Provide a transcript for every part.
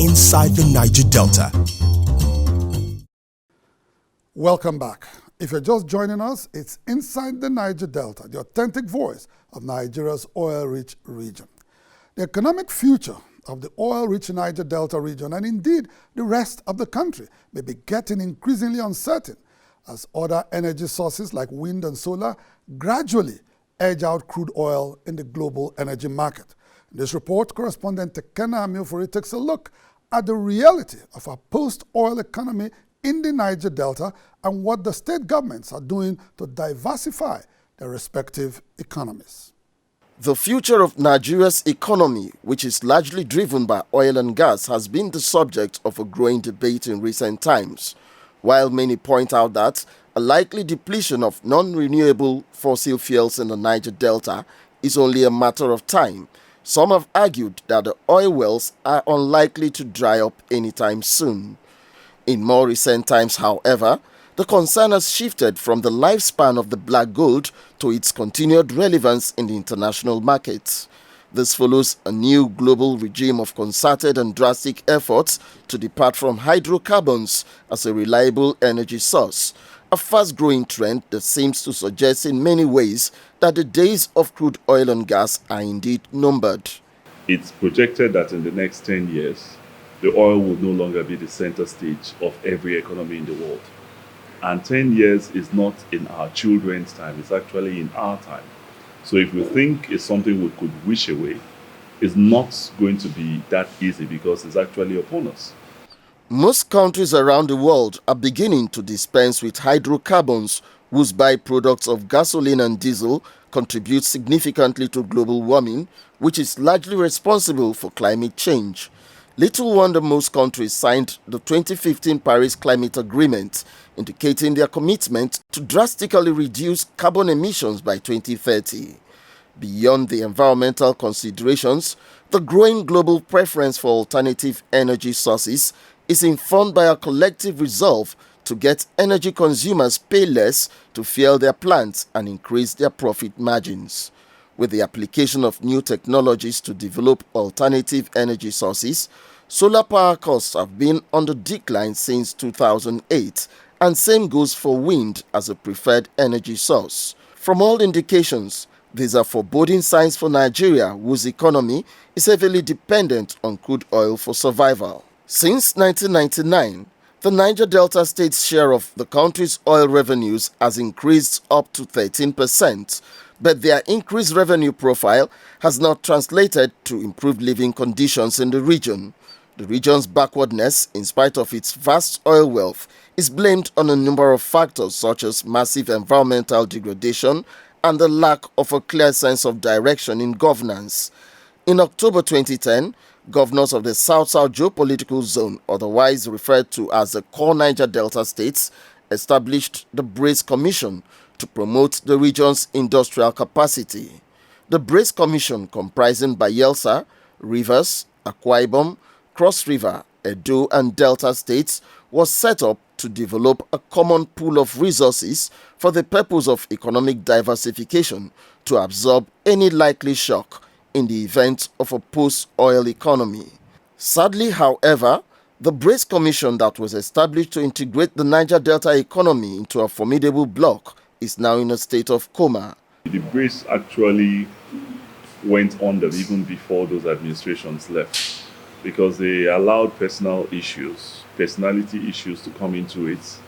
inside the Niger Delta. Welcome back. If you're just joining us, it's Inside the Niger Delta, the authentic voice of Nigeria's oil-rich region. The economic future of the oil-rich Niger Delta region, and indeed the rest of the country, may be getting increasingly uncertain as other energy sources like wind and solar gradually edge out crude oil in the global energy market. In this report, correspondent Tekena Amiofori takes a look at the reality of our post-oil economy in the Niger Delta and what the state governments are doing to diversify their respective economies. The future of Nigeria's economy, which is largely driven by oil and gas, has been the subject of a growing debate in recent times. While many point out that a likely depletion of non-renewable fossil fuels in the Niger Delta is only a matter of time, some have argued that the oil wells are unlikely to dry up anytime soon. In more recent times, however, the concern has shifted from the lifespan of the black gold to its continued relevance in the international market. This follows a new global regime of concerted and drastic efforts to depart from hydrocarbons as a reliable energy source, a fast-growing trend that seems to suggest in many ways that the days of crude oil and gas are indeed numbered. It's projected that in the next 10 years, the oil will no longer be the center stage of every economy in the world. And 10 years is not in our children's time, it's actually in our time. So if we think it's something we could wish away, it's not going to be that easy because it's actually upon us. Most countries around the world are beginning to dispense with hydrocarbons, whose byproducts of gasoline and diesel contribute significantly to global warming, which is largely responsible for climate change. Little wonder most countries signed the 2015 Paris Climate Agreement, indicating their commitment to drastically reduce carbon emissions by 2030. Beyond the environmental considerations, the growing global preference for alternative energy sources is informed by a collective resolve to get energy consumers pay less to fuel their plants and increase their profit margins. With the application of new technologies to develop alternative energy sources, solar power costs have been on the decline since 2008, and same goes for wind as a preferred energy source. From all indications, these are foreboding signs for Nigeria, whose economy is heavily dependent on crude oil for survival. Since 1999, the Niger Delta state's share of the country's oil revenues has increased up to 13%, but their increased revenue profile has not translated to improved living conditions in the region. The region's backwardness, in spite of its vast oil wealth, is blamed on a number of factors such as massive environmental degradation and the lack of a clear sense of direction in governance. In October 2010, governors of the South-South geopolitical zone, otherwise referred to as the core Niger Delta states, established the Brace Commission to promote the region's industrial capacity. The Brace Commission, comprising Bayelsa, Rivers, Akwa Ibom, Cross River, Edo and Delta states, was set up to develop a common pool of resources for the purpose of economic diversification to absorb any likely shock in the event of a post-oil economy. Sadly, however, the Brace Commission that was established to integrate the Niger Delta economy into a formidable bloc is now in a state of coma. The Brace actually went under even before those administrations left because they allowed personality issues to come into it.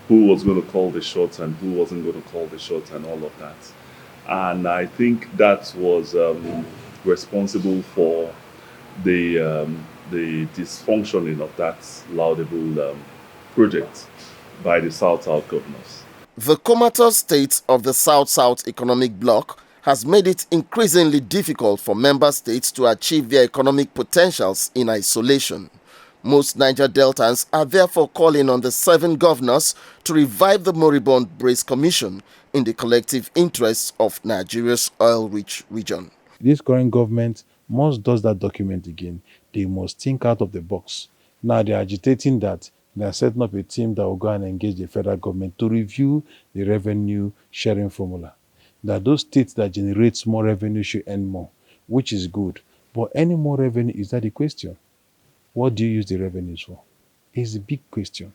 Who was going to call the shots and who wasn't going to call the shots and all of that. And I think that was responsible for the dysfunctioning of that laudable project by the South-South governors. The comatose state of the South-South economic bloc has made it increasingly difficult for member states to achieve their economic potentials in isolation. Most Niger Deltans are therefore calling on the 7 governors to revive the moribund Brace Commission in the collective interests of Nigeria's oil-rich region. This current government must do that document again. They must think out of the box. Now they're agitating that they are setting up a team that will go and engage the federal government to review the revenue sharing formula. That those states that generate more revenue should earn more, which is good. But any more revenue, is that the question? What do you use the revenues for? It's a big question.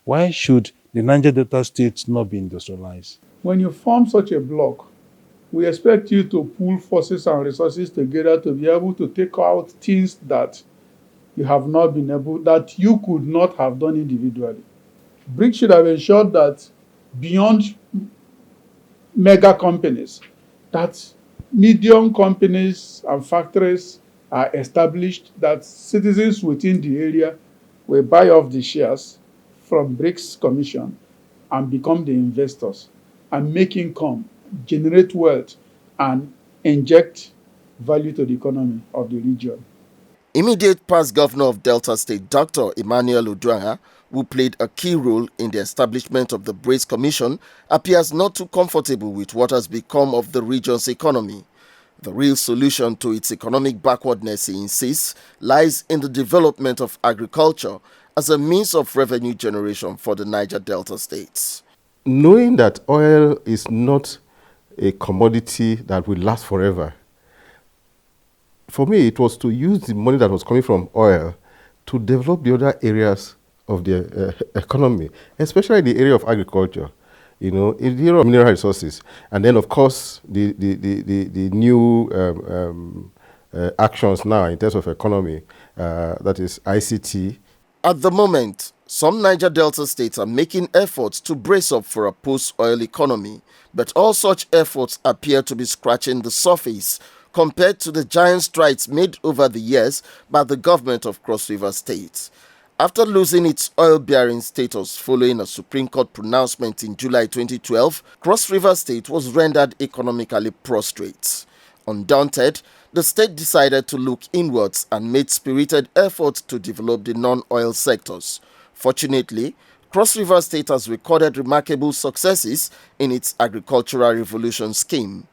Why should the Niger Delta states not be industrialized? When you form such a bloc, we expect you to pool forces and resources together to be able to take out things that you have not been able, that you could not have done individually. BRICS should have ensured that beyond mega companies, that medium companies and factories are established, that citizens within the area will buy off the shares from BRICS Commission and become the investors and make income, generate wealth, and inject value to the economy of the region. Immediate past governor of Delta State, Dr. Emmanuel Oduagha, who played a key role in the establishment of the BRICS Commission, appears not too comfortable with what has become of the region's economy. The real solution to its economic backwardness, he insists, lies in the development of agriculture as a means of revenue generation for the Niger Delta states. Knowing that oil is not a commodity that will last forever, for me, it was to use the money that was coming from oil to develop the other areas of the economy, especially the area of agriculture, in the area of mineral resources, and then, of course, the new actions now in terms of economy, that is ICT. At the moment, some Niger Delta states are making efforts to brace up for a post-oil economy, but all such efforts appear to be scratching the surface compared to the giant strides made over the years by the government of Cross River State. After losing its oil-bearing status following a Supreme Court pronouncement in July 2012, Cross River State was rendered economically prostrate. Undaunted, the state decided to look inwards and made spirited efforts to develop the non-oil sectors. Fortunately, Cross River State has recorded remarkable successes in its agricultural revolution scheme.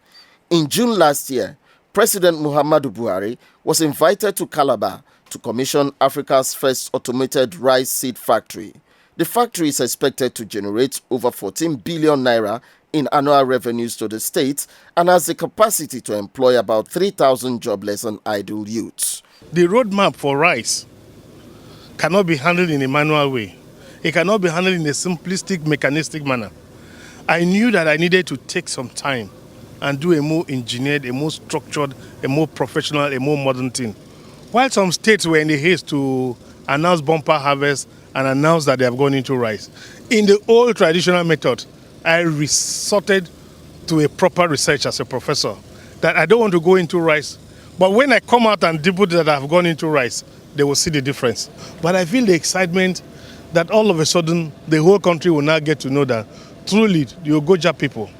In June last year, President Muhammadu Buhari was invited to Calabar to commission Africa's first automated rice seed factory. The factory is expected to generate over 14 billion naira in annual revenues to the state and has the capacity to employ about 3,000 jobless and idle youths. The roadmap for rice cannot be handled in a manual way. It cannot be handled in a simplistic, mechanistic manner. I knew that I needed to take some time and do a more engineered, a more structured, a more professional, a more modern thing. While some states were in the haste to announce bumper harvest and announce that they have gone into rice, in the old traditional method, I resorted to a proper research as a professor that I don't want to go into rice, but when I come out and debut that I've gone into rice, they will see the difference. But I feel the excitement that all of a sudden the whole country will now get to know that truly the Ogoja people,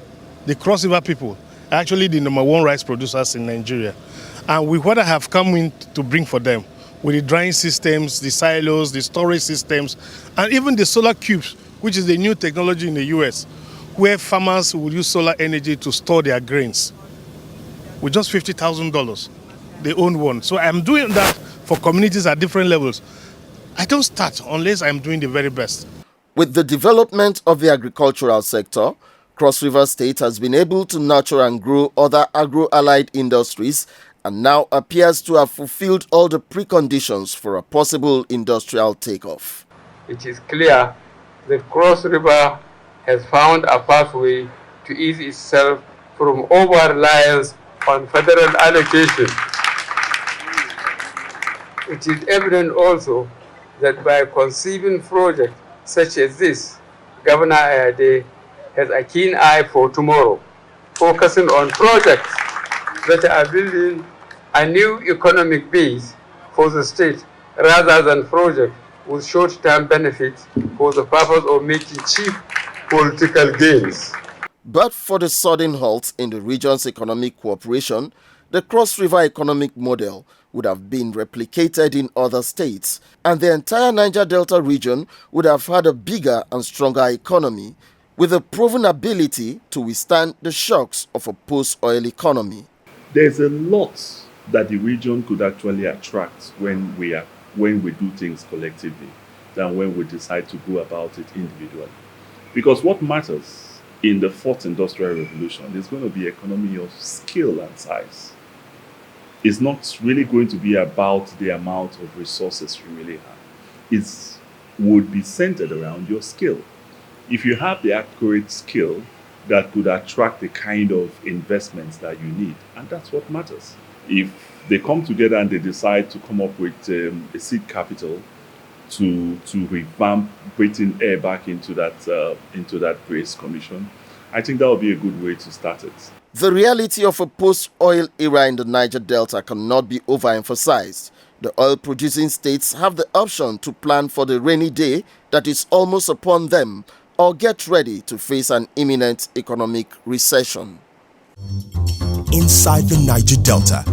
the Cross River people, are actually the #1 rice producers in Nigeria. And with what I have come in to bring for them, with the drying systems, the silos, the storage systems, and even the solar cubes, which is the new technology in the US, where farmers will use solar energy to store their grains with just $50,000. They own one. So I'm doing that for communities at different levels. I don't start unless I'm doing the very best. With the development of the agricultural sector, Cross River State has been able to nurture and grow other agro-allied industries and now appears to have fulfilled all the preconditions for a possible industrial takeoff. It is clear that Cross River has found a pathway to ease itself from over-reliance on federal allocation. It is evident also that by conceiving projects such as this, Governor Ayade has a keen eye for tomorrow, focusing on projects that are building a new economic base for the state rather than projects with short-term benefits for the purpose of making cheap political gains. But for the sudden halt in the region's economic cooperation, the Cross River economic model would have been replicated in other states, and the entire Niger Delta region would have had a bigger and stronger economy, with a proven ability to withstand the shocks of a post-oil economy. There's a lot that the region could actually attract when we do things collectively than when we decide to go about it individually. Because what matters in the fourth industrial revolution is going to be economy of scale and size. is not really going to be about the amount of resources you really have. It would be centered around your skill. If you have the accurate skill that could attract the kind of investments that you need, and that's what matters. If they come together and they decide to come up with a seed capital to revamp Britain Air back into that Grace Commission, I think that would be a good way to start it. The reality of a post-oil era in the Niger Delta cannot be overemphasized. The oil-producing states have the option to plan for the rainy day that is almost upon them, or get ready to face an imminent economic recession. Inside the Niger Delta.